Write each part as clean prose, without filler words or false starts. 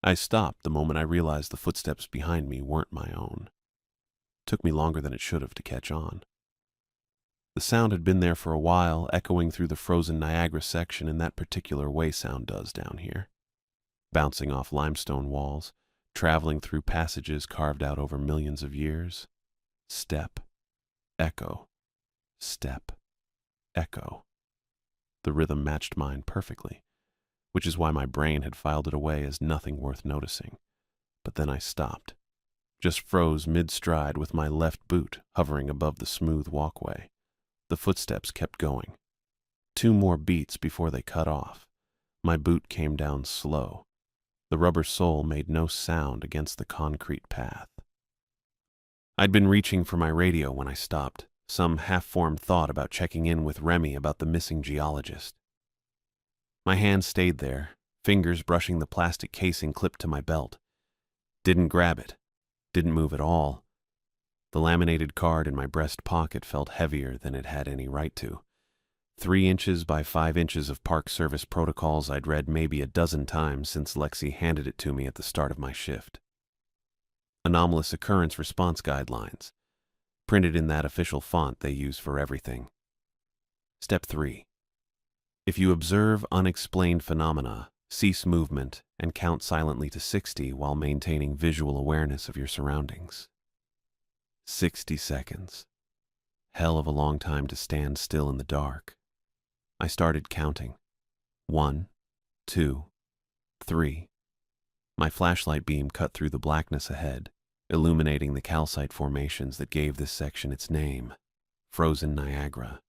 I stopped the moment I realized the footsteps behind me weren't my own. Took me longer than it should have to catch on. The sound had been there for a while, echoing through the frozen Niagara section in that particular way sound does down here. Bouncing off limestone walls, traveling through passages carved out over millions of years. Step, echo, step, echo. The rhythm matched mine perfectly, which is why my brain had filed it away as nothing worth noticing. But then I stopped. Just froze mid-stride with my left boot hovering above the smooth walkway. The footsteps kept going. 2 more beats before they cut off. My boot came down slow. The rubber sole made no sound against the concrete path. I'd been reaching for my radio when I stopped, some half-formed thought about checking in with Remy about the missing geologist. My hand stayed there, fingers brushing the plastic casing clipped to my belt. Didn't grab it. Didn't move at all. The laminated card in my breast pocket felt heavier than it had any right to. 3 inches by 5 inches of Park Service protocols I'd read maybe a dozen times since Lexi handed it to me at the start of my shift. Anomalous occurrence response guidelines, printed in that official font they use for everything. Step 3. If you observe unexplained phenomena, cease movement and count silently to 60 while maintaining visual awareness of your surroundings. 60 seconds. Hell of a long time to stand still in the dark. I started counting. 1, 2, 3. My flashlight beam cut through the blackness ahead, illuminating the calcite formations that gave this section its name. Frozen Niagara.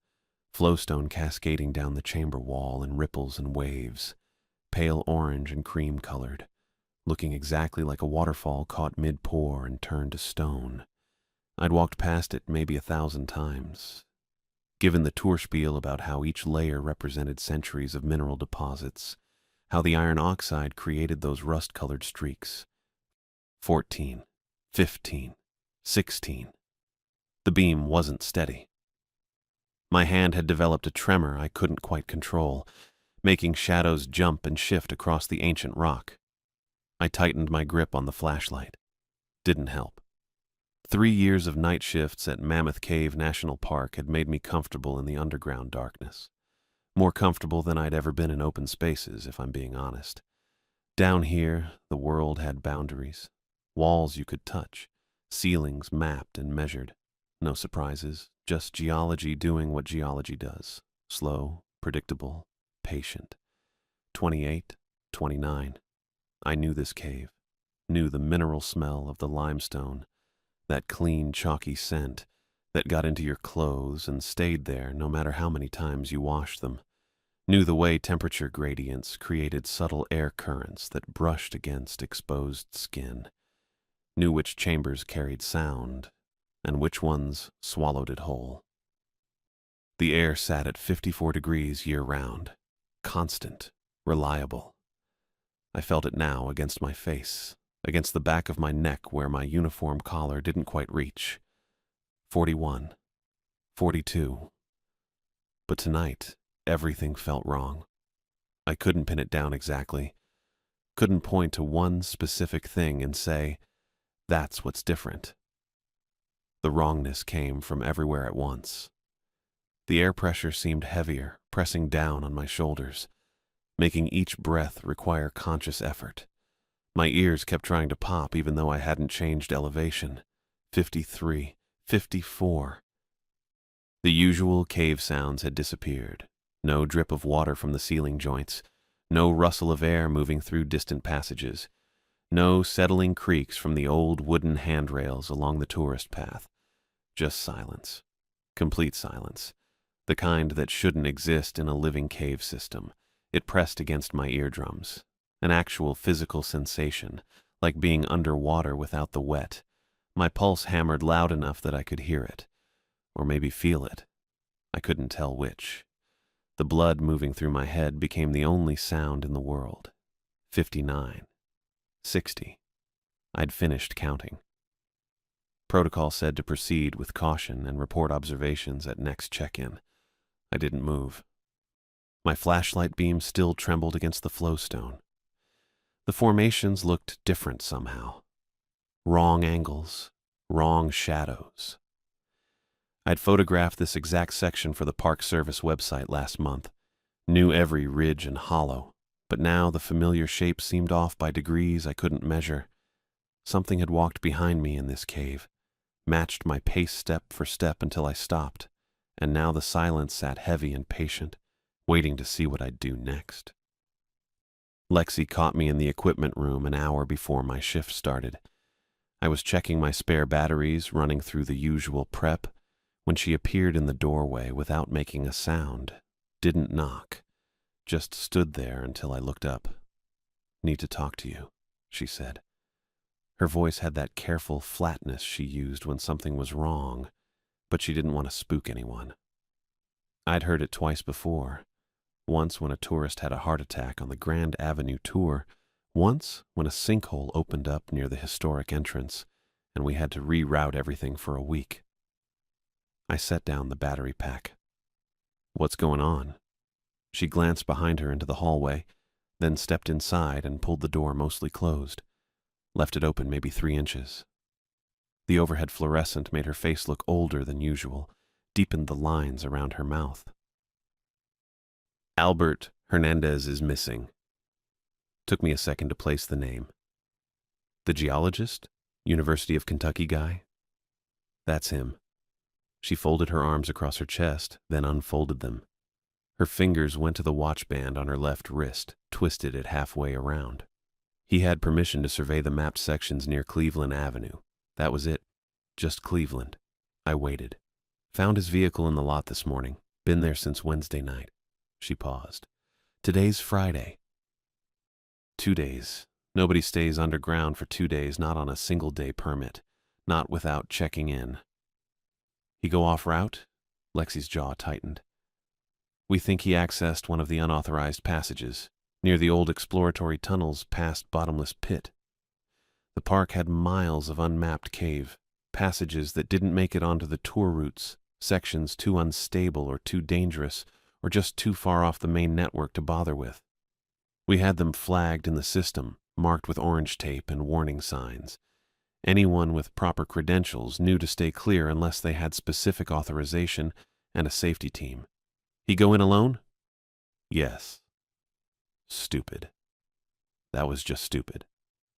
Flowstone cascading down the chamber wall in ripples and waves, pale orange and cream-colored, looking exactly like a waterfall caught mid-pour and turned to stone. I'd walked past it maybe 1,000 times, given the tour spiel about how each layer represented centuries of mineral deposits, how the iron oxide created those rust-colored streaks. 14, 15, 16. The beam wasn't steady. My hand had developed a tremor I couldn't quite control, making shadows jump and shift across the ancient rock. I tightened my grip on the flashlight. Didn't help. 3 years of night shifts at Mammoth Cave National Park had made me comfortable in the underground darkness. More comfortable than I'd ever been in open spaces, if I'm being honest. Down here, the world had boundaries. Walls you could touch, ceilings mapped and measured. No surprises, just geology doing what geology does. Slow, predictable, patient. 28, 29. I knew this cave, knew the mineral smell of the limestone, that clean, chalky scent that got into your clothes and stayed there no matter how many times you washed them, knew the way temperature gradients created subtle air currents that brushed against exposed skin, knew which chambers carried sound and which ones swallowed it whole. The air sat at 54 degrees year-round, constant, reliable. I felt it now against my face, against the back of my neck where my uniform collar didn't quite reach. 41, 42. But tonight, everything felt wrong. I couldn't pin it down exactly. Couldn't point to one specific thing and say, that's what's different. The wrongness came from everywhere at once. The air pressure seemed heavier, pressing down on my shoulders, making each breath require conscious effort. My ears kept trying to pop even though I hadn't changed elevation. 53, 54. The usual cave sounds had disappeared. No drip of water from the ceiling joints. No rustle of air moving through distant passages. No settling creaks from the old wooden handrails along the tourist path. Just silence. Complete silence. The kind that shouldn't exist in a living cave system. It pressed against my eardrums. An actual physical sensation, like being underwater without the wet. My pulse hammered loud enough that I could hear it, or maybe feel it. I couldn't tell which. The blood moving through my head became the only sound in the world. 59. 60. I'd finished counting. Protocol said to proceed with caution and report observations at next check-in. I didn't move. My flashlight beam still trembled against the flowstone. The formations looked different somehow. Wrong angles, wrong shadows. I'd photographed this exact section for the Park Service website last month, knew every ridge and hollow, but now the familiar shape seemed off by degrees I couldn't measure. Something had walked behind me in this cave, matched my pace step for step until I stopped, and now the silence sat heavy and patient, waiting to see what I'd do next. Lexi caught me in the equipment room an hour before my shift started. I was checking my spare batteries, running through the usual prep, when she appeared in the doorway without making a sound, didn't knock, just stood there until I looked up. "Need to talk to you," she said. Her voice had that careful flatness she used when something was wrong, but she didn't want to spook anyone. I'd heard it twice before. Once when a tourist had a heart attack on the Grand Avenue tour, once when a sinkhole opened up near the historic entrance, and we had to reroute everything for a week. I set down the battery pack. "What's going on?" She glanced behind her into the hallway, then stepped inside and pulled the door mostly closed, left it open maybe 3 inches. The overhead fluorescent made her face look older than usual, deepened the lines around her mouth. "Albert Hernandez is missing." Took me a second to place the name. "The geologist? University of Kentucky guy?" "That's him." She folded her arms across her chest, then unfolded them. Her fingers went to the watch band on her left wrist, twisted it halfway around. He had permission to survey the mapped sections near Cleveland Avenue. That was it. Just Cleveland. I waited. "Found his vehicle in the lot this morning. Been there since Wednesday night." She paused. "Today's Friday." 2 days. Nobody stays underground for 2 days, not on a single-day permit. Not without checking in. "He go off route?" Lexi's jaw tightened. "We think he accessed one of the unauthorized passages, near the old exploratory tunnels past Bottomless Pit. The park had miles of unmapped cave, passages that didn't make it onto the tour routes, sections too unstable or too dangerous, or just too far off the main network to bother with. We had them flagged in the system, marked with orange tape and warning signs. Anyone with proper credentials knew to stay clear unless they had specific authorization and a safety team. He go in alone? Yes. Stupid. That was just stupid.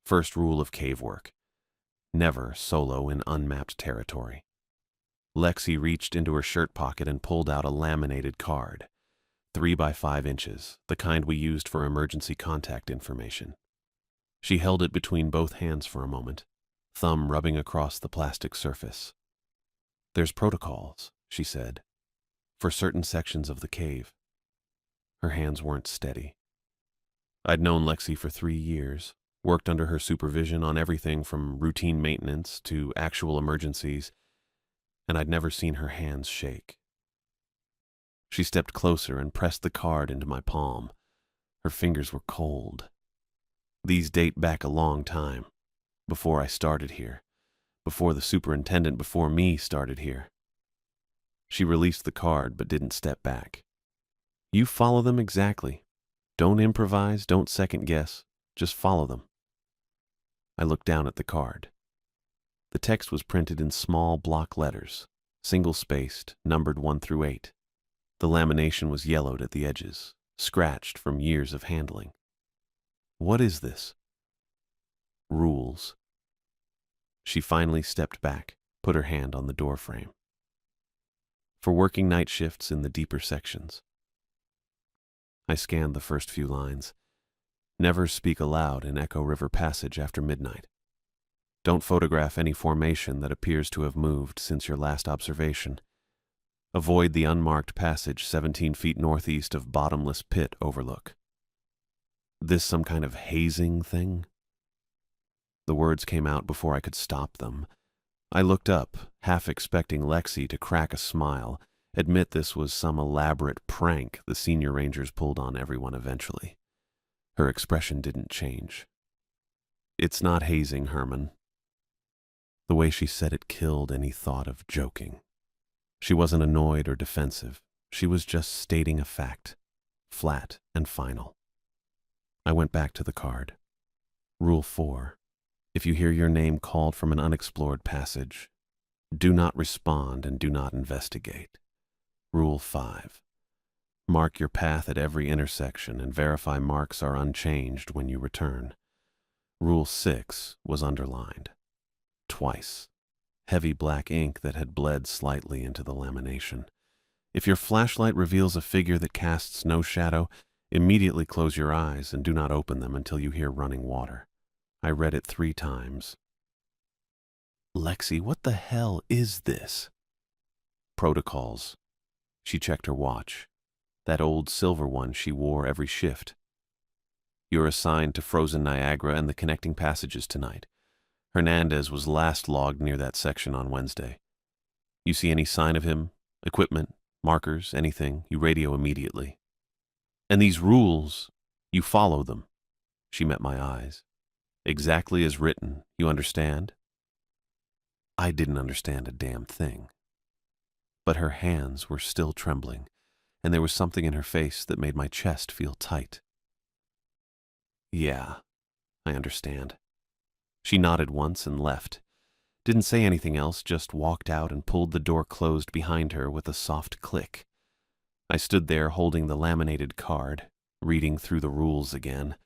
First rule of cave work. Never solo in unmapped territory. Lexi reached into her shirt pocket and pulled out a laminated card. 3 by 5 inches, the kind we used for emergency contact information. She held it between both hands for a moment, thumb rubbing across the plastic surface. "There's protocols," she said, "for certain sections of the cave." Her hands weren't steady. I'd known Lexi for 3 years, worked under her supervision on everything from routine maintenance to actual emergencies, and I'd never seen her hands shake. She stepped closer and pressed the card into my palm. Her fingers were cold. "These date back a long time, before I started here, before the superintendent before me started here." She released the card but didn't step back. "You follow them exactly. Don't improvise, don't second guess, just follow them." I looked down at the card. The text was printed in small block letters, single-spaced, numbered 1 through 8. The lamination was yellowed at the edges, scratched from years of handling. "What is this?" "Rules." She finally stepped back, put her hand on the doorframe. "For working night shifts in the deeper sections." I scanned the first few lines. "Never speak aloud in Echo River Passage after midnight. Don't photograph any formation that appears to have moved since your last observation. Avoid the unmarked passage 17 feet northeast of Bottomless Pit overlook." This some kind of hazing thing? The words came out before I could stop them. I looked up, half expecting Lexi to crack a smile, admit this was some elaborate prank the senior rangers pulled on everyone eventually. Her expression didn't change. "It's not hazing, Herman." The way she said it killed any thought of joking. She wasn't annoyed or defensive. She was just stating a fact, flat and final. I went back to the card. Rule 4. If you hear your name called from an unexplored passage, do not respond and do not investigate. Rule 5. Mark your path at every intersection and verify marks are unchanged when you return. Rule 6 was underlined. Twice. Heavy black ink that had bled slightly into the lamination. If your flashlight reveals a figure that casts no shadow, immediately close your eyes and do not open them until you hear running water. I read it 3 times. Lexi, what the hell is this? Protocols. She checked her watch. That old silver one she wore every shift. You're assigned to Frozen Niagara and the connecting passages tonight. Hernandez was last logged near that section on Wednesday. You see any sign of him? Equipment, markers, anything, you radio immediately. And these rules, you follow them. She met my eyes. Exactly as written, you understand? I didn't understand a damn thing. But her hands were still trembling, and there was something in her face that made my chest feel tight. Yeah, I understand. She nodded once and left. Didn't say anything else, just walked out and pulled the door closed behind her with a soft click. I stood there holding the laminated card, reading through the rules again.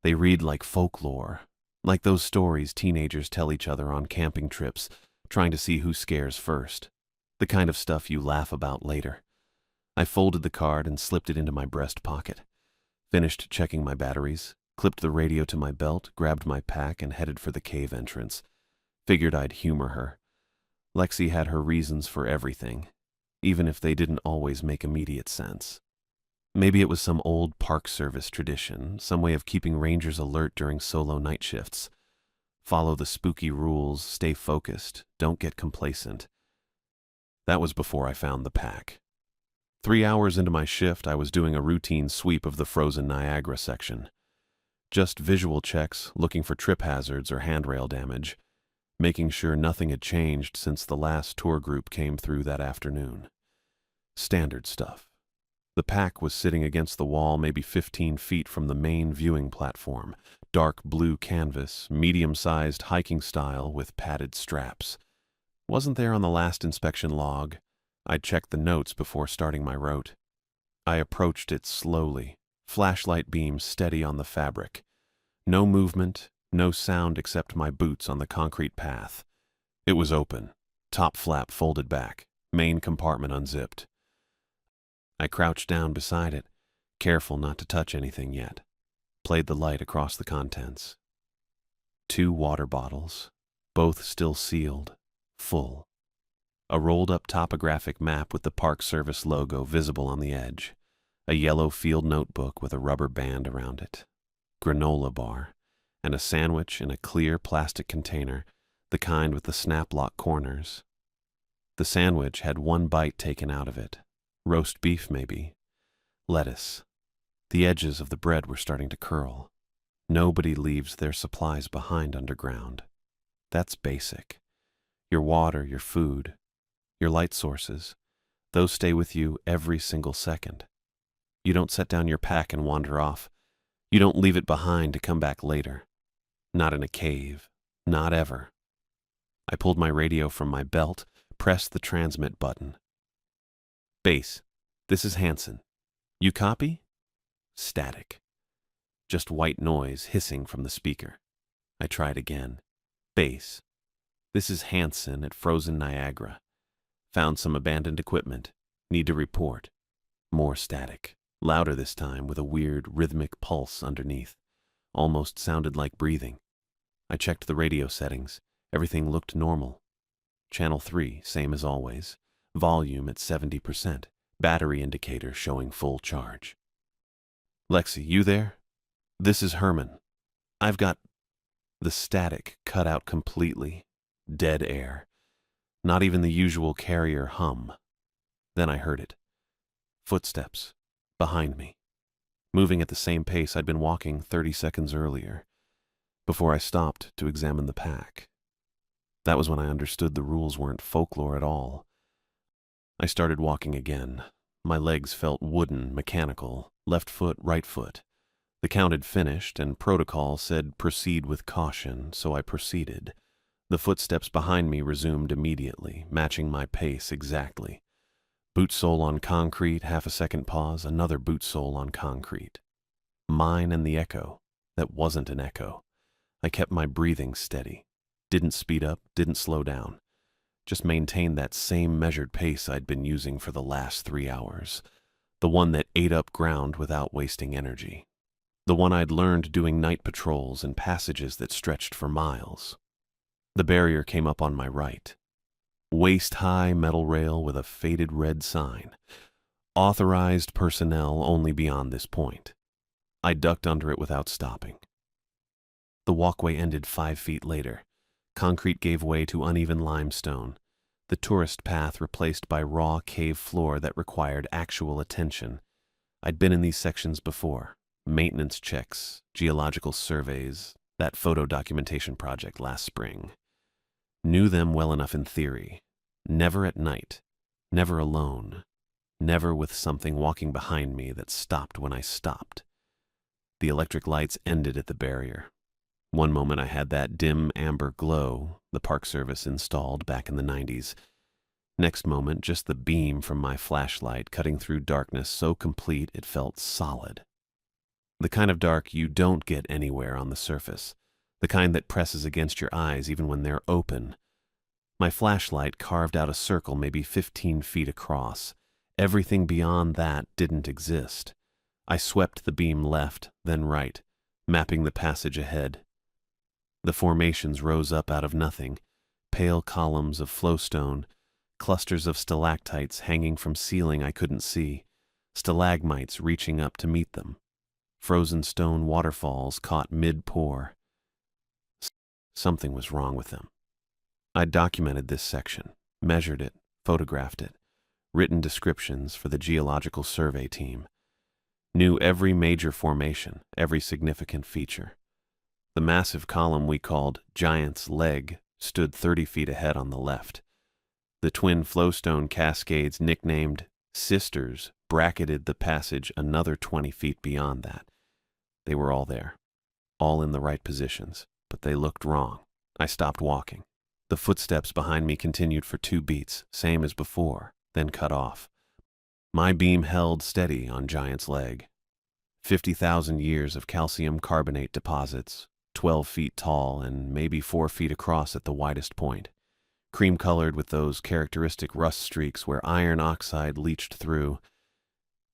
They read like folklore, like those stories teenagers tell each other on camping trips, trying to see who scares first. The kind of stuff you laugh about later. I folded the card and slipped it into my breast pocket. Finished checking my batteries, clipped the radio to my belt, grabbed my pack, and headed for the cave entrance. Figured I'd humor her. Lexi had her reasons for everything, even if they didn't always make immediate sense. Maybe it was some old Park Service tradition, some way of keeping rangers alert during solo night shifts. Follow the spooky rules, stay focused, don't get complacent. That was before I found the pack. 3 hours into my shift, I was doing a routine sweep of the Frozen Niagara section. Just visual checks, looking for trip hazards or handrail damage, making sure nothing had changed since the last tour group came through that afternoon. Standard stuff. The pack was sitting against the wall maybe 15 feet from the main viewing platform, dark blue canvas, medium-sized hiking style with padded straps. Wasn't there on the last inspection log. I checked the notes before starting my route. I approached it slowly, flashlight beam steady on the fabric. No movement, no sound except my boots on the concrete path. It was open, top flap folded back, main compartment unzipped. I crouched down beside it, careful not to touch anything yet. Played the light across the contents. 2 water bottles, both still sealed, full. A rolled-up topographic map with the Park Service logo visible on the edge. A yellow field notebook with a rubber band around it. Granola bar, and a sandwich in a clear plastic container, the kind with the snap lock corners. The sandwich had 1 bite taken out of it. Roast beef, maybe. Lettuce. The edges of the bread were starting to curl. Nobody leaves their supplies behind underground. That's basic. Your water, your food, your light sources, those stay with you every single second. You don't set down your pack and wander off. You don't leave it behind to come back later. Not in a cave. Not ever. I pulled my radio from my belt, pressed the transmit button. Base, this is Hansen. You copy? Static. Just white noise hissing from the speaker. I tried again. Base, this is Hansen at Frozen Niagara. Found some abandoned equipment. Need to report. More static. Louder this time with a weird rhythmic pulse underneath. Almost sounded like breathing. I checked the radio settings. Everything looked normal. Channel 3, same as always. Volume at 70%. Battery indicator showing full charge. Lexi, you there? This is Herman. I've got... The static cut out completely. Dead air. Not even the usual carrier hum. Then I heard it. Footsteps. Behind me. Moving at the same pace I'd been walking 30 seconds earlier. Before I stopped to examine the pack. That was when I understood the rules weren't folklore at all. I started walking again. My legs felt wooden, mechanical, left foot, right foot. The count had finished, and protocol said proceed with caution, so I proceeded. The footsteps behind me resumed immediately, matching my pace exactly. Boot sole on concrete, half a second pause, another boot sole on concrete. Mine and the echo. That wasn't an echo. I kept my breathing steady. Didn't speed up, didn't slow down. Just maintained that same measured pace I'd been using for the last 3 hours. The one that ate up ground without wasting energy. The one I'd learned doing night patrols in passages that stretched for miles. The barrier came up on my right. Waist-high metal rail with a faded red sign. Authorized personnel only beyond this point. I ducked under it without stopping. The walkway ended 5 feet later. Concrete gave way to uneven limestone. The tourist path replaced by raw cave floor that required actual attention. I'd been in these sections before. Maintenance checks, geological surveys, that photo documentation project last spring. Knew them well enough in theory. Never at night. Never alone. Never with something walking behind me that stopped when I stopped. The electric lights ended at the barrier. One moment I had that dim amber glow the Park Service installed back in the 90s. Next moment, just the beam from my flashlight cutting through darkness so complete it felt solid. The kind of dark you don't get anywhere on the surface. The kind that presses against your eyes even when they're open. My flashlight carved out a circle maybe 15 feet across. Everything beyond that didn't exist. I swept the beam left, then right, mapping the passage ahead. The formations rose up out of nothing, pale columns of flowstone, clusters of stalactites hanging from ceiling I couldn't see, stalagmites reaching up to meet them, frozen stone waterfalls caught mid-pour. Something was wrong with them. I documented this section, measured it, photographed it, written descriptions for the geological survey team. Knew every major formation, every significant feature. The massive column we called Giant's Leg stood 30 feet ahead on the left. The twin flowstone cascades nicknamed Sisters bracketed the passage another 20 feet beyond that. They were all there, all in the right positions, but they looked wrong. I stopped walking. The footsteps behind me continued for 2 beats, same as before, then cut off. My beam held steady on Giant's Leg. 50,000 years of calcium carbonate deposits, 12 feet tall and maybe 4 feet across at the widest point, cream-colored with those characteristic rust streaks where iron oxide leached through.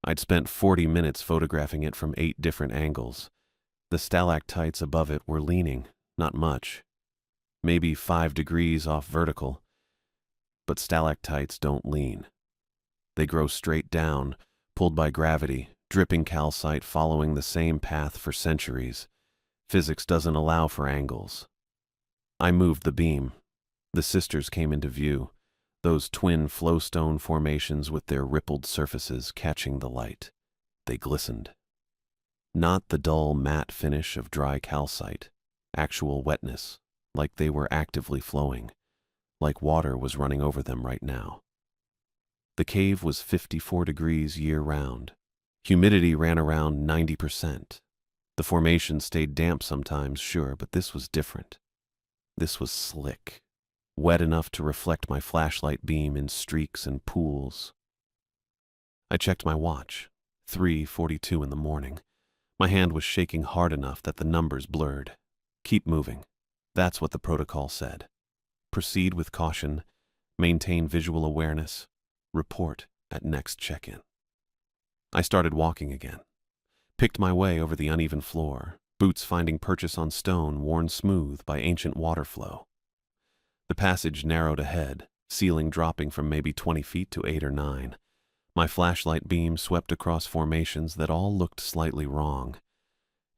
I'd spent 40 minutes photographing it from 8 different angles. The stalactites above it were leaning, not much. Maybe 5 degrees off vertical. But stalactites don't lean. They grow straight down, pulled by gravity, dripping calcite following the same path for centuries. Physics doesn't allow for angles. I moved the beam. The sisters came into view, those twin flowstone formations with their rippled surfaces catching the light. They glistened. Not the dull matte finish of dry calcite, actual wetness, like they were actively flowing, like water was running over them right now. The cave was 54 degrees year-round. Humidity ran around 90%. The formation stayed damp sometimes, sure, but this was different. This was slick, wet enough to reflect my flashlight beam in streaks and pools. I checked my watch, 3:42 in the morning. My hand was shaking hard enough that the numbers blurred. Keep moving. That's what the protocol said. Proceed with caution, maintain visual awareness, report at next check-in. I started walking again. Picked my way over the uneven floor, boots finding purchase on stone worn smooth by ancient water flow. The passage narrowed ahead, ceiling dropping from maybe 20 feet to 8 or 9. My flashlight beam swept across formations that all looked slightly wrong.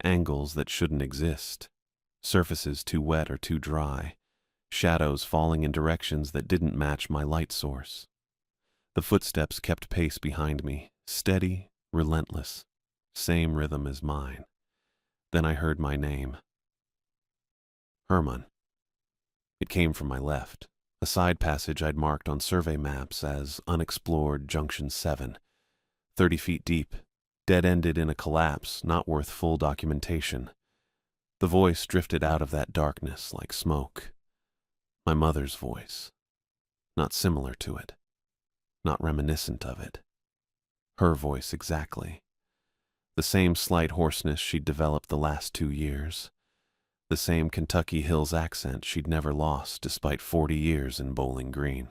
Angles that shouldn't exist. Surfaces too wet or too dry. Shadows falling in directions that didn't match my light source. The footsteps kept pace behind me, steady, relentless. Same rhythm as mine. Then I heard my name. Herman. It came from my left, a side passage I'd marked on survey maps as Unexplored Junction 7, 30 feet deep, dead-ended in a collapse not worth full documentation. The voice drifted out of that darkness like smoke. My mother's voice. Not similar to it. Not reminiscent of it. Her voice exactly. The same slight hoarseness she'd developed the last 2 years. The same Kentucky Hills accent she'd never lost despite 40 years in Bowling Green.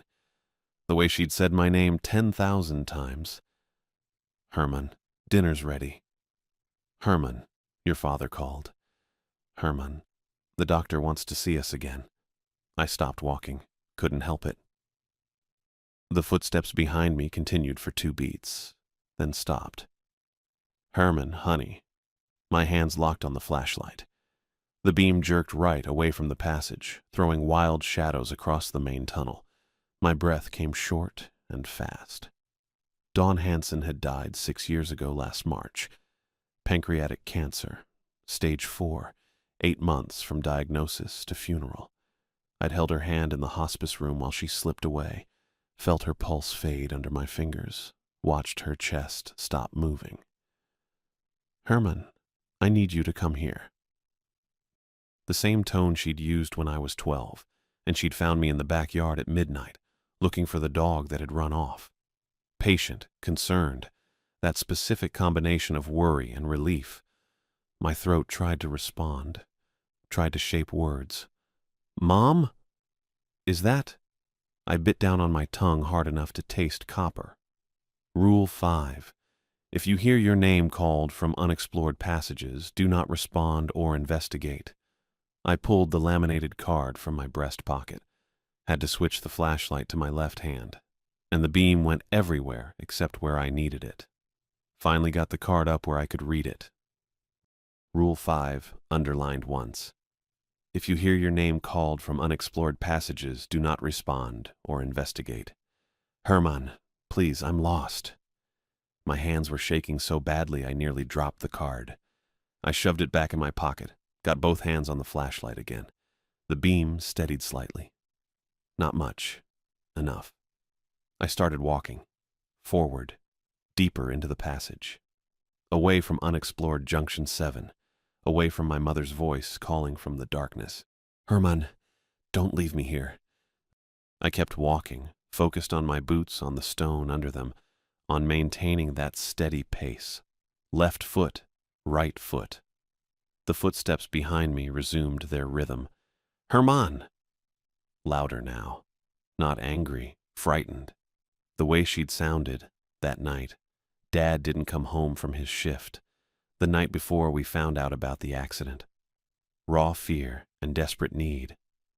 The way she'd said my name 10,000 times. Herman, dinner's ready. Herman, your father called. Herman, the doctor wants to see us again. I stopped walking. Couldn't help it. The footsteps behind me continued for 2 beats, then stopped. Herman, honey. My hands locked on the flashlight. The beam jerked right away from the passage, throwing wild shadows across the main tunnel. My breath came short and fast. Dawn Hansen had died 6 years ago last March. Pancreatic cancer, stage 4, 8 months from diagnosis to funeral. I'd held her hand in the hospice room while she slipped away, felt her pulse fade under my fingers, watched her chest stop moving. Herman, I need you to come here. The same tone she'd used when I was 12, and she'd found me in the backyard at midnight, looking for the dog that had run off. Patient, concerned, that specific combination of worry and relief. My throat tried to respond, tried to shape words. Mom? Is that? I bit down on my tongue hard enough to taste copper. Rule 5. If you hear your name called from unexplored passages, do not respond or investigate. I pulled the laminated card from my breast pocket, had to switch the flashlight to my left hand, and the beam went everywhere except where I needed it. Finally got the card up where I could read it. Rule 5, underlined once. If you hear your name called from unexplored passages, do not respond or investigate. Herman, please, I'm lost. My hands were shaking so badly I nearly dropped the card. I shoved it back in my pocket, got both hands on the flashlight again. The beam steadied slightly. Not much. Enough. I started walking. Forward. Deeper into the passage. Away from unexplored Junction 7. Away from my mother's voice calling from the darkness. Herman, don't leave me here. I kept walking, focused on my boots, on the stone under them, on maintaining that steady pace. Left foot, right foot. The footsteps behind me resumed their rhythm. Herman! Louder now. Not angry, frightened. The way she'd sounded, that night. Dad didn't come home from his shift. The night before we found out about the accident. Raw fear and desperate need.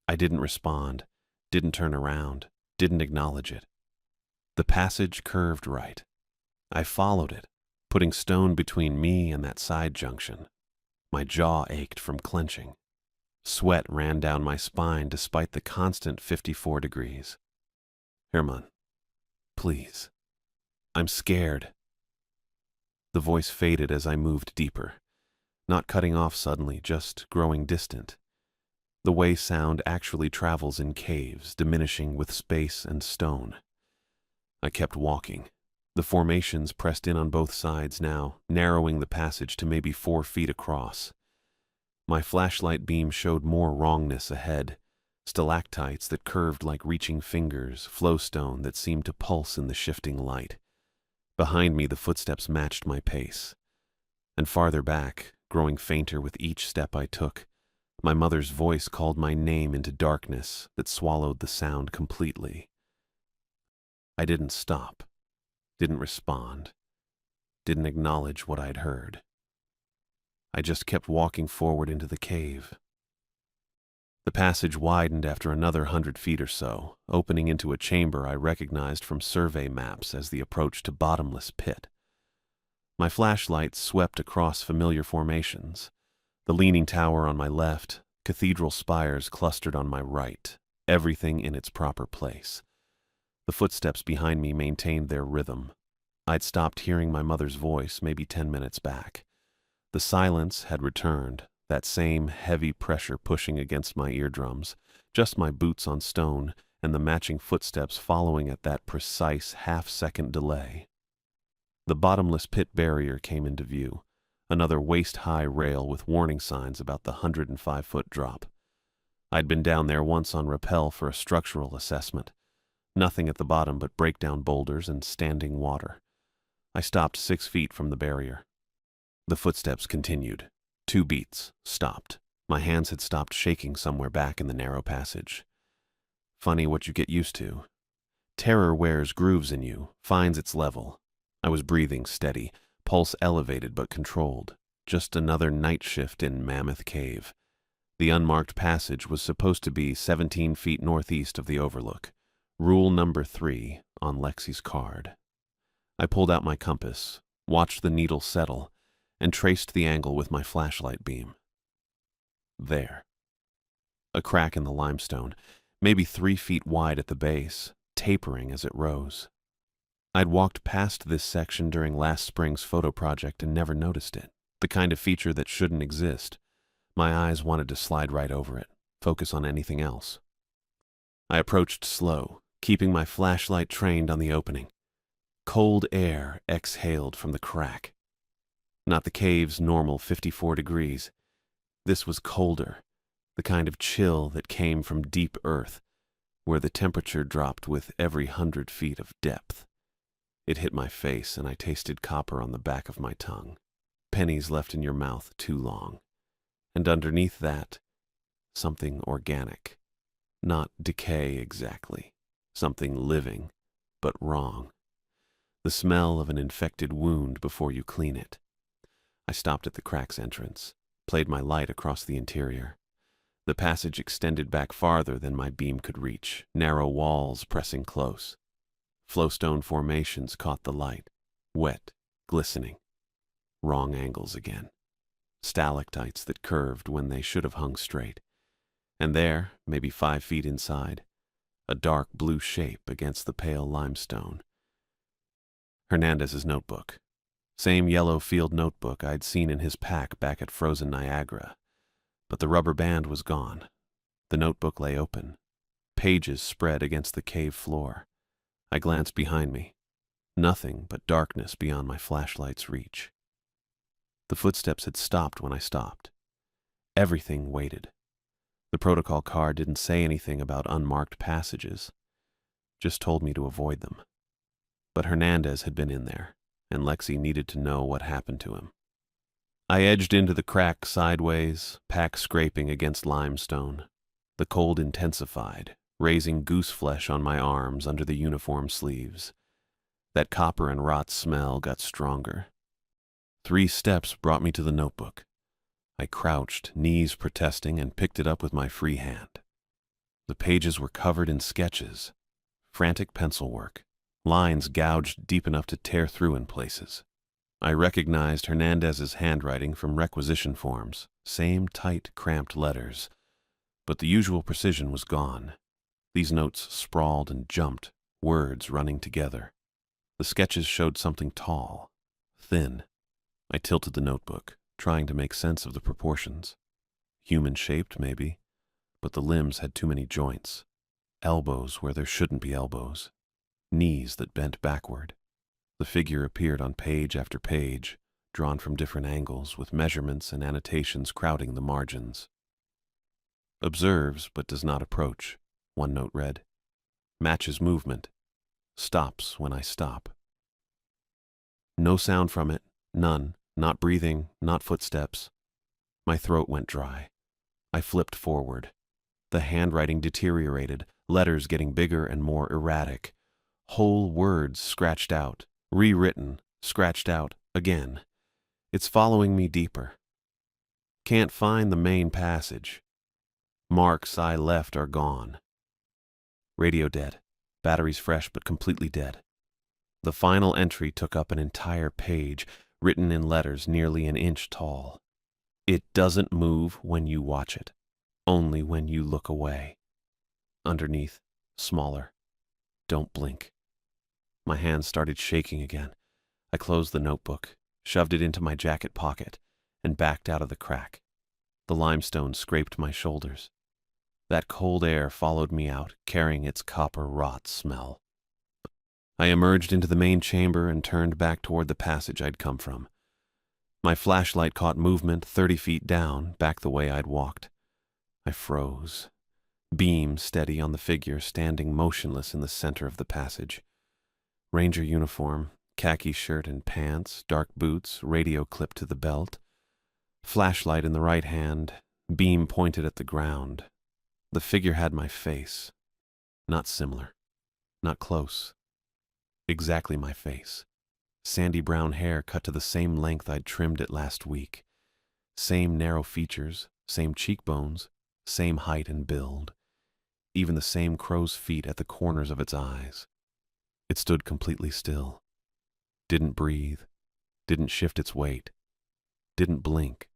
I didn't respond, didn't turn around, didn't acknowledge it. The passage curved right. I followed it, putting stone between me and that side junction. My jaw ached from clenching. Sweat ran down my spine despite the constant 54 degrees. Herman, please. I'm scared. The voice faded as I moved deeper, not cutting off suddenly, just growing distant. The way sound actually travels in caves, diminishing with space and stone. I kept walking. The formations pressed in on both sides now, narrowing the passage to maybe 4 feet across. My flashlight beam showed more wrongness ahead. Stalactites that curved like reaching fingers, flowstone that seemed to pulse in the shifting light. Behind me, the footsteps matched my pace. And farther back, growing fainter with each step I took, my mother's voice called my name into darkness that swallowed the sound completely. I didn't stop, didn't respond, didn't acknowledge what I'd heard. I just kept walking forward into the cave. The passage widened after another 100 feet or so, opening into a chamber I recognized from survey maps as the approach to bottomless pit. My flashlight swept across familiar formations. The leaning tower on my left, cathedral spires clustered on my right, everything in its proper place. The footsteps behind me maintained their rhythm. I'd stopped hearing my mother's voice maybe 10 minutes back. The silence had returned, that same heavy pressure pushing against my eardrums, just my boots on stone and the matching footsteps following at that precise half-second delay. The bottomless pit barrier came into view, another waist-high rail with warning signs about the 105-foot drop. I'd been down there once on rappel for a structural assessment. Nothing at the bottom but breakdown boulders and standing water. I stopped 6 feet from the barrier. The footsteps continued. 2 beats. Stopped. My hands had stopped shaking somewhere back in the narrow passage. Funny what you get used to. Terror wears grooves in you, finds its level. I was breathing steady, pulse elevated but controlled. Just another night shift in Mammoth Cave. The unmarked passage was supposed to be 17 feet northeast of the overlook. Rule number 3 on Lexi's card. I pulled out my compass, watched the needle settle, and traced the angle with my flashlight beam. There. A crack in the limestone, maybe 3 feet wide at the base, tapering as it rose. I'd walked past this section during last spring's photo project and never noticed it. The kind of feature that shouldn't exist. My eyes wanted to slide right over it, focus on anything else. I approached slow, keeping my flashlight trained on the opening. Cold air exhaled from the crack. Not the cave's normal 54 degrees. This was colder, the kind of chill that came from deep earth, where the temperature dropped with every 100 feet of depth. It hit my face, and I tasted copper on the back of my tongue. Pennies left in your mouth too long. And underneath that, something organic. Not decay exactly. Something living, but wrong. The smell of an infected wound before you clean it. I stopped at the crack's entrance, played my light across the interior. The passage extended back farther than my beam could reach, narrow walls pressing close. Flowstone formations caught the light, wet, glistening. Wrong angles again. Stalactites that curved when they should have hung straight. And there, maybe 5 feet inside, a dark blue shape against the pale limestone. Hernandez's notebook. Same yellow field notebook I'd seen in his pack back at frozen Niagara. But the rubber band was gone. The notebook lay open. Pages spread against the cave floor. I glanced behind me. Nothing but darkness beyond my flashlight's reach. The footsteps had stopped when I stopped. Everything waited. The protocol card didn't say anything about unmarked passages, just told me to avoid them. But Hernandez had been in there, and Lexi needed to know what happened to him. I edged into the crack sideways, pack scraping against limestone. The cold intensified, raising goose flesh on my arms under the uniform sleeves. That copper and rot smell got stronger. 3 steps brought me to the notebook. I crouched, knees protesting, and picked it up with my free hand. The pages were covered in sketches, frantic pencil work, lines gouged deep enough to tear through in places. I recognized Hernandez's handwriting from requisition forms, same tight, cramped letters, but the usual precision was gone. These notes sprawled and jumped, words running together. The sketches showed something tall, thin. I tilted the notebook, trying to make sense of the proportions. Human-shaped, maybe, but the limbs had too many joints. Elbows where there shouldn't be elbows. Knees that bent backward. The figure appeared on page after page, drawn from different angles, with measurements and annotations crowding the margins. Observes but does not approach, one note read. Matches movement. Stops when I stop. No sound from it, none, not breathing, not footsteps. My throat went dry. I flipped forward. The handwriting deteriorated, letters getting bigger and more erratic. Whole words scratched out, rewritten, scratched out, again. It's following me deeper. Can't find the main passage. Marks I left are gone. Radio dead. Batteries fresh but completely dead. The final entry took up an entire page, written in letters nearly an inch tall. It doesn't move when you watch it, only when you look away. Underneath, smaller. Don't blink. My hands started shaking again. I closed the notebook, shoved it into my jacket pocket, and backed out of the crack. The limestone scraped my shoulders. That cold air followed me out, carrying its copper rot smell. I emerged into the main chamber and turned back toward the passage I'd come from. My flashlight caught movement 30 feet down, back the way I'd walked. I froze, beam steady on the figure standing motionless in the center of the passage. Ranger uniform, khaki shirt and pants, dark boots, radio clipped to the belt. Flashlight in the right hand, beam pointed at the ground. The figure had my face. Not similar. Not close. Exactly my face. Sandy brown hair cut to the same length I'd trimmed it last week. Same narrow features, same cheekbones, same height and build. Even the same crow's feet at the corners of its eyes. It stood completely still. Didn't breathe. Didn't shift its weight. Didn't blink.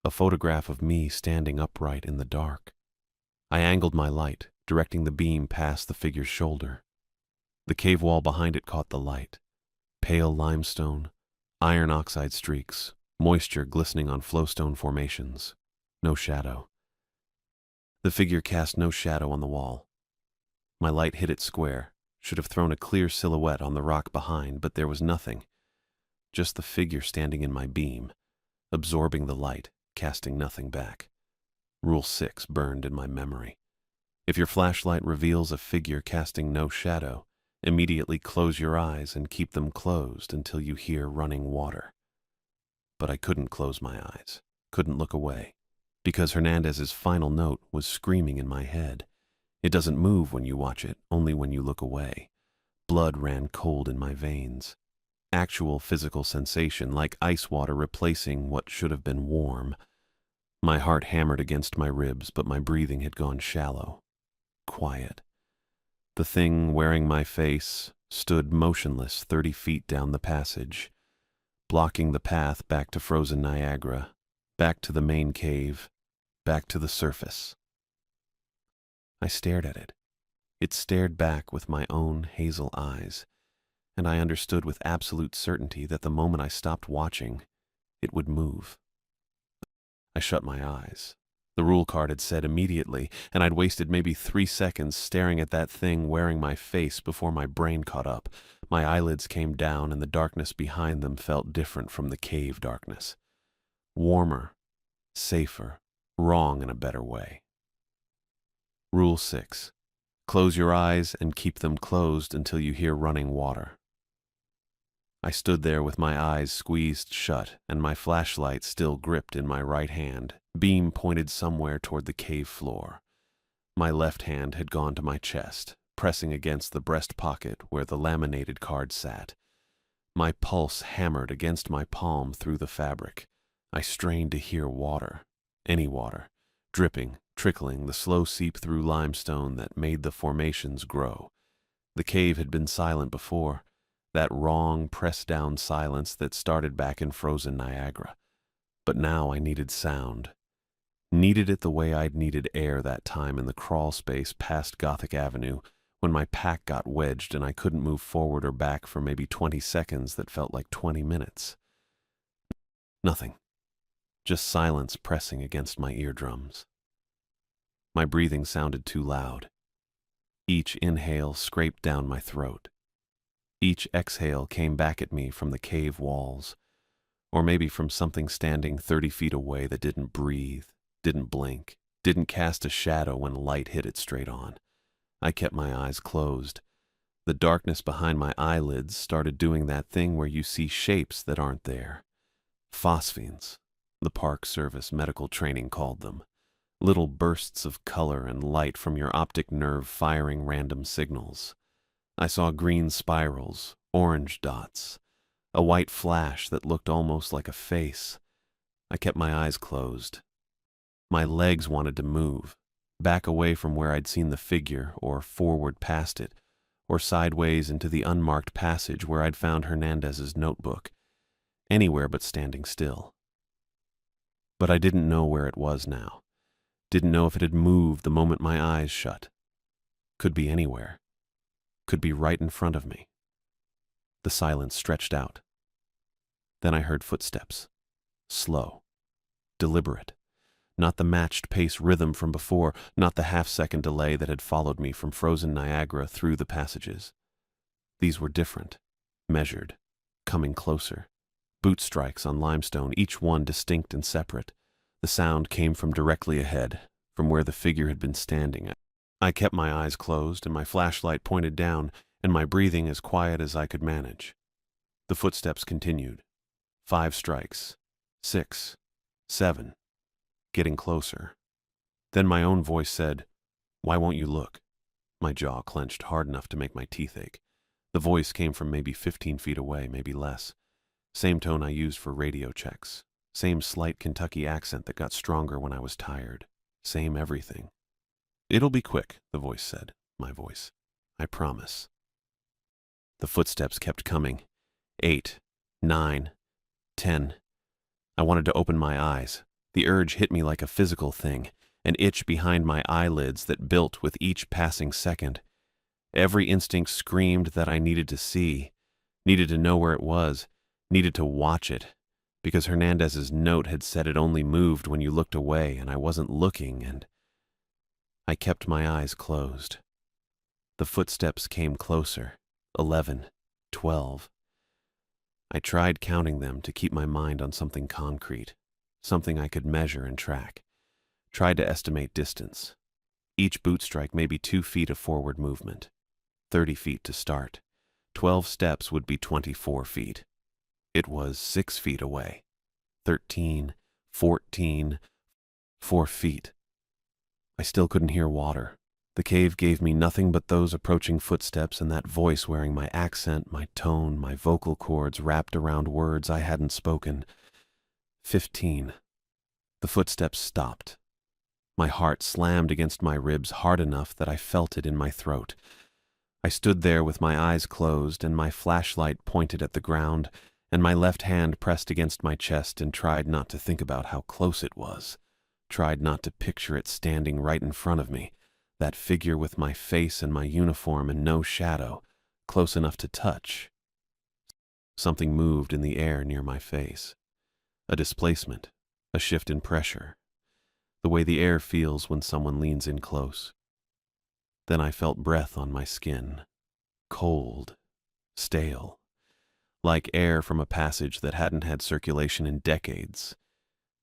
A photograph of me standing upright in the dark. I angled my light, directing the beam past the figure's shoulder. The cave wall behind it caught the light. Pale limestone, iron oxide streaks, moisture glistening on flowstone formations. No shadow. The figure cast no shadow on the wall. My light hit it square, should have thrown a clear silhouette on the rock behind, but there was nothing. Just the figure standing in my beam, absorbing the light, casting nothing back. Rule 6 burned in my memory. If your flashlight reveals a figure casting no shadow, immediately close your eyes and keep them closed until you hear running water. But I couldn't close my eyes, couldn't look away, because Hernandez's final note was screaming in my head. It doesn't move when you watch it, only when you look away. Blood ran cold in my veins. Actual physical sensation, like ice water replacing what should have been warm. My heart hammered against my ribs, but my breathing had gone shallow. Quiet. The thing wearing my face stood motionless 30 feet down the passage, blocking the path back to frozen Niagara, back to the main cave, back to the surface. I stared at it. It stared back with my own hazel eyes, and I understood with absolute certainty that the moment I stopped watching, it would move. I shut my eyes. The rule card had said immediately, and I'd wasted maybe 3 seconds staring at that thing wearing my face before my brain caught up. My eyelids came down, and the darkness behind them felt different from the cave darkness. Warmer, safer, wrong in a better way. Rule 6. Close your eyes and keep them closed until you hear running water. I stood there with my eyes squeezed shut and my flashlight still gripped in my right hand, beam pointed somewhere toward the cave floor. My left hand had gone to my chest, pressing against the breast pocket where the laminated card sat. My pulse hammered against my palm through the fabric. I strained to hear water, any water, dripping, trickling, the slow seep-through limestone that made the formations grow. The cave had been silent before, that wrong, pressed-down silence that started back in frozen Niagara. But now I needed sound. Needed it the way I'd needed air that time in the crawl space past Gothic Avenue, when my pack got wedged and I couldn't move forward or back for maybe 20 seconds that felt like 20 minutes. Nothing. Just silence pressing against my eardrums. My breathing sounded too loud. Each inhale scraped down my throat. Each exhale came back at me from the cave walls, or maybe from something standing 30 feet away that didn't breathe, didn't blink, didn't cast a shadow when light hit it straight on. I kept my eyes closed. The darkness behind my eyelids started doing that thing where you see shapes that aren't there. Phosphenes, the Park Service medical training called them. Little bursts of color and light from your optic nerve firing random signals. I saw green spirals, orange dots, a white flash that looked almost like a face. I kept my eyes closed. My legs wanted to move, back away from where I'd seen the figure, or forward past it, or sideways into the unmarked passage where I'd found Hernandez's notebook, anywhere but standing still. But I didn't know where it was now. Didn't know if it had moved the moment my eyes shut. Could be anywhere. Could be right in front of me. The silence stretched out. Then I heard footsteps. Slow. Deliberate. Not the matched pace rhythm from before, not the half-second delay that had followed me from frozen Niagara through the passages. These were different, measured, coming closer. Boot strikes on limestone, each one distinct and separate. The sound came from directly ahead, from where the figure had been standing. I kept my eyes closed and my flashlight pointed down, and my breathing as quiet as I could manage. The footsteps continued. 5 strikes. 6. 7. Getting closer. Then my own voice said, "Why won't you look?" My jaw clenched hard enough to make my teeth ache. The voice came from maybe 15 feet away, maybe less. Same tone I used for radio checks. Same slight Kentucky accent that got stronger when I was tired. Same everything. "It'll be quick," the voice said. My voice. "I promise." The footsteps kept coming. 8, 9, 10. I wanted to open my eyes. The urge hit me like a physical thing, an itch behind my eyelids that built with each passing second. Every instinct screamed that I needed to see, needed to know where it was, needed to watch it, because Hernandez's note had said it only moved when you looked away, and I wasn't looking, and I kept my eyes closed. The footsteps came closer. 11, 12. I tried counting them to keep my mind on something concrete, something I could measure and track. Tried to estimate distance. Each boot strike maybe 2 feet of forward movement. 30 feet to start. 12 steps would be 24 feet. It was 6 feet away. 13, 14, 4 feet. I still couldn't hear water. The cave gave me nothing but those approaching footsteps and that voice wearing my accent, my tone, my vocal cords wrapped around words I hadn't spoken. 15. The footsteps stopped. My heart slammed against my ribs hard enough that I felt it in my throat. I stood there with my eyes closed and my flashlight pointed at the ground, and my left hand pressed against my chest, and tried not to think about how close it was. Tried not to picture it standing right in front of me, that figure with my face and my uniform and no shadow, close enough to touch. Something moved in the air near my face. A displacement, a shift in pressure, the way the air feels when someone leans in close. Then I felt breath on my skin, cold, stale, like air from a passage that hadn't had circulation in decades,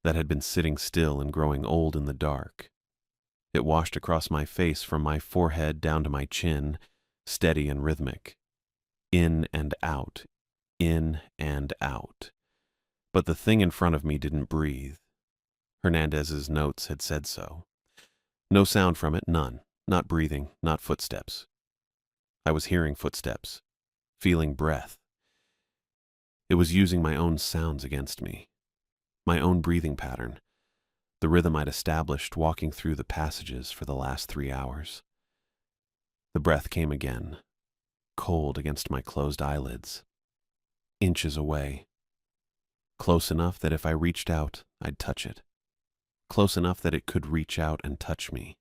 that had been sitting still and growing old in the dark. It washed across my face from my forehead down to my chin, steady and rhythmic. In and out, in and out. But the thing in front of me didn't breathe. Hernandez's notes had said so. No sound from it, none. Not breathing, not footsteps. I was hearing footsteps, feeling breath. It was using my own sounds against me, my own breathing pattern, the rhythm I'd established walking through the passages for the last 3 hours. The breath came again, cold against my closed eyelids, inches away, close enough that if I reached out, I'd touch it, close enough that it could reach out and touch me.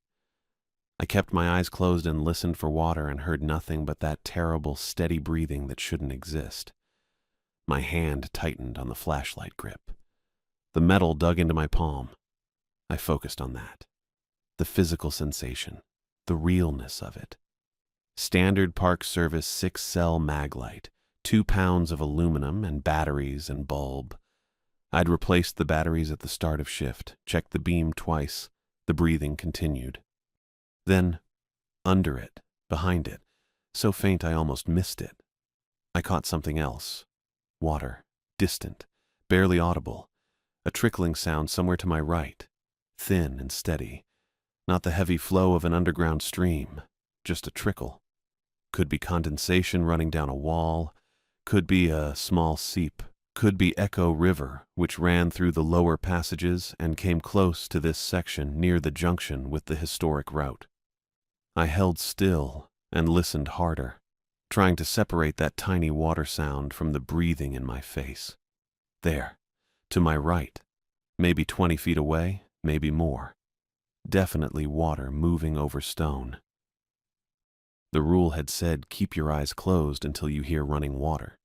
I kept my eyes closed and listened for water and heard nothing but that terrible, steady breathing that shouldn't exist. My hand tightened on the flashlight grip. The metal dug into my palm. I focused on that. The physical sensation, the realness of it. Standard Park Service 6-cell Maglite, 2 pounds of aluminum and batteries and bulb. I'd replaced the batteries at the start of shift, checked the beam twice. The breathing continued. Then, under it, behind it, so faint I almost missed it, I caught something else. Water, distant, barely audible, a trickling sound somewhere to my right, thin and steady, not the heavy flow of an underground stream, just a trickle. Could be condensation running down a wall, could be a small seep, could be Echo River, which ran through the lower passages and came close to this section near the junction with the historic route. I held still and listened harder, trying to separate that tiny water sound from the breathing in my face. There, to my right, maybe 20 feet away, maybe more. Definitely water moving over stone. The rule had said keep your eyes closed until you hear running water.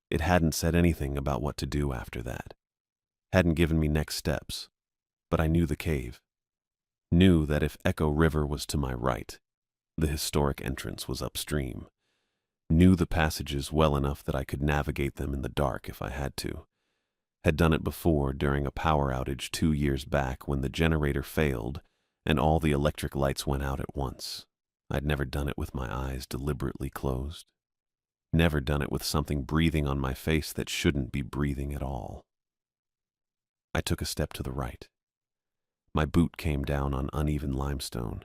It hadn't said anything about what to do after that. Hadn't given me next steps, but I knew the cave. Knew that if Echo River was to my right, the historic entrance was upstream. Knew the passages well enough that I could navigate them in the dark if I had to. Had done it before during a power outage 2 years back when the generator failed and all the electric lights went out at once. I'd never done it with my eyes deliberately closed. Never done it with something breathing on my face that shouldn't be breathing at all. I took a step to the right. My boot came down on uneven limestone.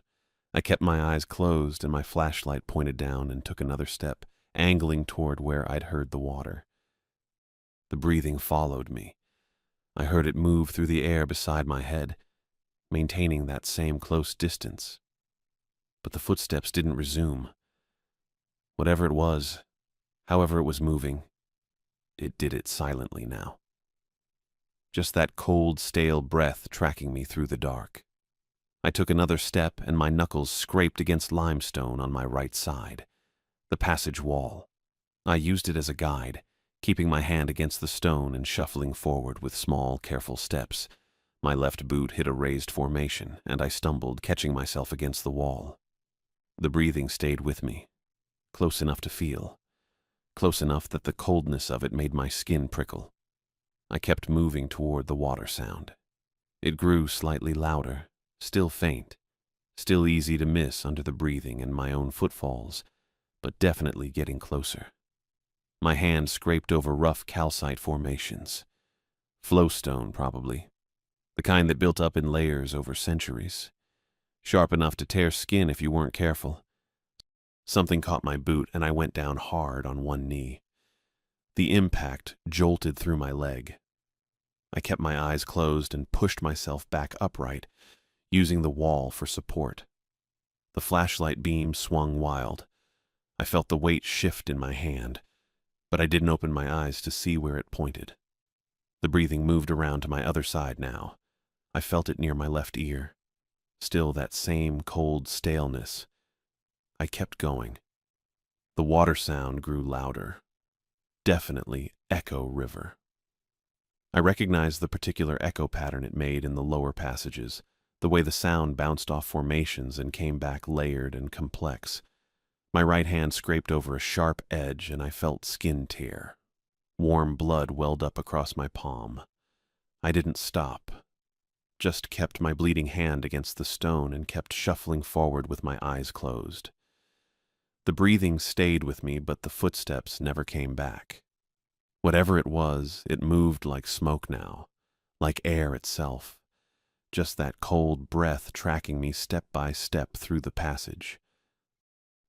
I kept my eyes closed and my flashlight pointed down and took another step, angling toward where I'd heard the water. The breathing followed me. I heard it move through the air beside my head, maintaining that same close distance. But the footsteps didn't resume. Whatever it was, however it was moving, it did it silently now. Just that cold, stale breath tracking me through the dark. I took another step and my knuckles scraped against limestone on my right side, the passage wall. I used it as a guide, keeping my hand against the stone and shuffling forward with small, careful steps. My left boot hit a raised formation, and I stumbled, catching myself against the wall. The breathing stayed with me, close enough to feel, close enough that the coldness of it made my skin prickle. I kept moving toward the water sound. It grew slightly louder, still faint, still easy to miss under the breathing and my own footfalls, but definitely getting closer. My hand scraped over rough calcite formations. Flowstone, probably. The kind that built up in layers over centuries. Sharp enough to tear skin if you weren't careful. Something caught my boot and I went down hard on one knee. The impact jolted through my leg. I kept my eyes closed and pushed myself back upright, using the wall for support. The flashlight beam swung wild. I felt the weight shift in my hand, but I didn't open my eyes to see where it pointed. The breathing moved around to my other side now. I felt it near my left ear. Still that same cold staleness. I kept going. The water sound grew louder. Definitely Echo River. I recognized the particular echo pattern it made in the lower passages, the way the sound bounced off formations and came back layered and complex. My right hand scraped over a sharp edge and I felt skin tear. Warm blood welled up across my palm. I didn't stop, just kept my bleeding hand against the stone and kept shuffling forward with my eyes closed. The breathing stayed with me, but the footsteps never came back. Whatever it was, it moved like smoke now, like air itself. Just that cold breath tracking me step by step through the passage.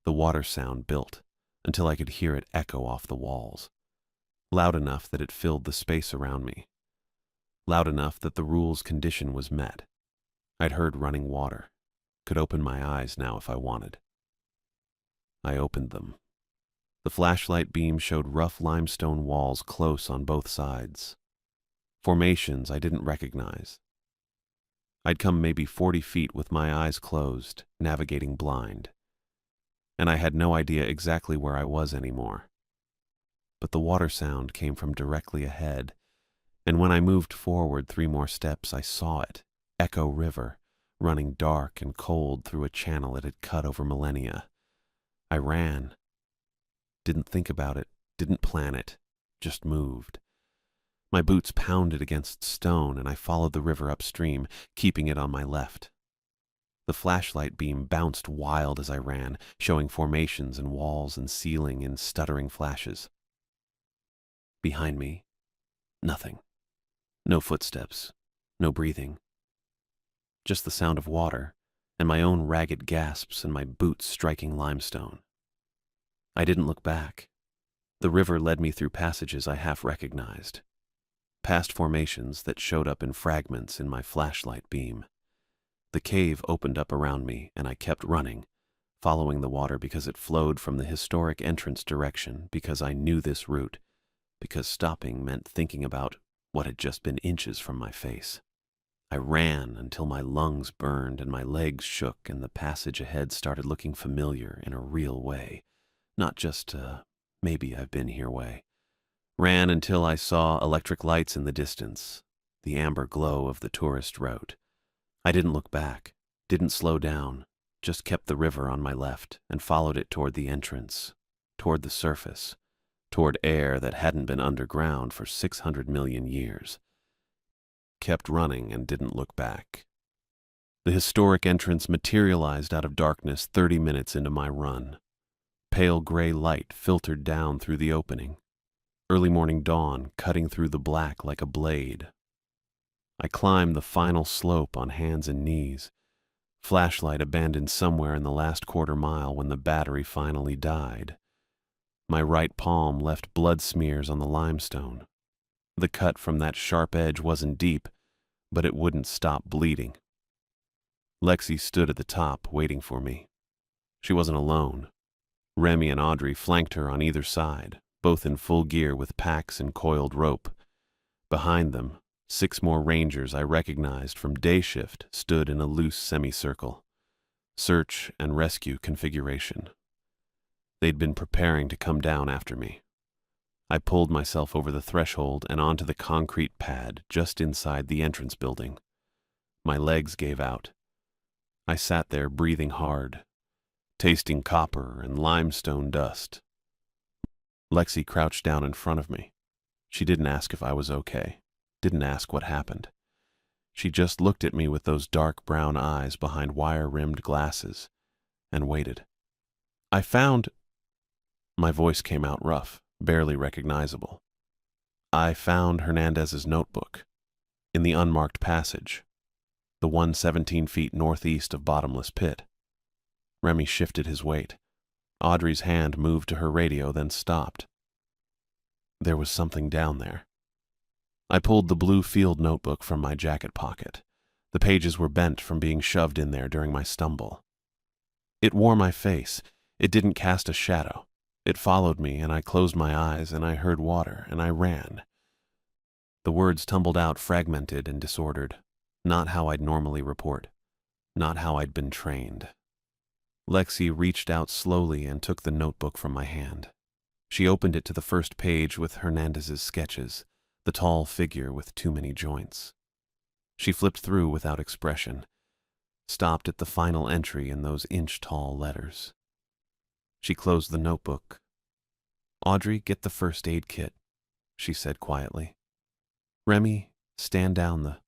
The water sound built until I could hear it echo off the walls, loud enough that it filled the space around me, loud enough that the rule's condition was met. I'd heard running water, could open my eyes now if I wanted. I opened them. The flashlight beam showed rough limestone walls close on both sides. Formations I didn't recognize. I'd come maybe 40 feet with my eyes closed, navigating blind. And I had no idea exactly where I was anymore. But the water sound came from directly ahead, and when I moved forward 3 more steps, I saw it, Echo River, running dark and cold through a channel it had cut over millennia. I ran. Didn't think about it, didn't plan it, just moved. My boots pounded against stone and I followed the river upstream, keeping it on my left. The flashlight beam bounced wild as I ran, showing formations and walls and ceiling in stuttering flashes. Behind me, nothing. No footsteps, no breathing. Just the sound of water and my own ragged gasps and my boots striking limestone. I didn't look back. The river led me through passages I half recognized, past formations that showed up in fragments in my flashlight beam. The cave opened up around me, and I kept running, following the water because it flowed from the historic entrance direction, because I knew this route, because stopping meant thinking about what had just been inches from my face. I ran until my lungs burned and my legs shook and the passage ahead started looking familiar in a real way. Not just a maybe I've been here way. Ran until I saw electric lights in the distance, the amber glow of the tourist route. I didn't look back, didn't slow down, just kept the river on my left and followed it toward the entrance. toward the surface, toward air that hadn't been underground for 600 million years. Kept running and didn't look back. The historic entrance materialized out of darkness 30 minutes into my run. Pale gray light filtered down through the opening. Early morning dawn cutting through the black like a blade. I climbed the final slope on hands and knees, flashlight abandoned somewhere in the last quarter mile when the battery finally died. My right palm left blood smears on the limestone. The cut from that sharp edge wasn't deep, but it wouldn't stop bleeding. Lexi stood at the top, waiting for me. She wasn't alone. Remy and Audrey flanked her on either side, both in full gear with packs and coiled rope. Behind them, 6 more rangers I recognized from day shift stood in a loose semicircle. Search and rescue configuration. They'd been preparing to come down after me. I pulled myself over the threshold and onto the concrete pad just inside the entrance building. My legs gave out. I sat there breathing hard, tasting copper and limestone dust. Lexi crouched down in front of me. She didn't ask if I was okay, didn't ask what happened. She just looked at me with those dark brown eyes behind wire-rimmed glasses and waited. I found... My voice came out rough, barely recognizable. I found Hernandez's notebook in the unmarked passage, the one 17 feet northeast of Bottomless Pit. Remy shifted his weight. Audrey's hand moved to her radio, then stopped. There was something down there. I pulled the blue field notebook from my jacket pocket. The pages were bent from being shoved in there during my stumble. It wore my face. It didn't cast a shadow. It followed me, and I closed my eyes, and I heard water, and I ran. The words tumbled out fragmented and disordered. Not how I'd normally report. Not how I'd been trained. Lexi reached out slowly and took the notebook from my hand. She opened it to the first page with Hernandez's sketches, the tall figure with too many joints. She flipped through without expression, stopped at the final entry in those inch-tall letters. She closed the notebook. "Audrey, get the first aid kit," she said quietly. "Remy, stand down the..."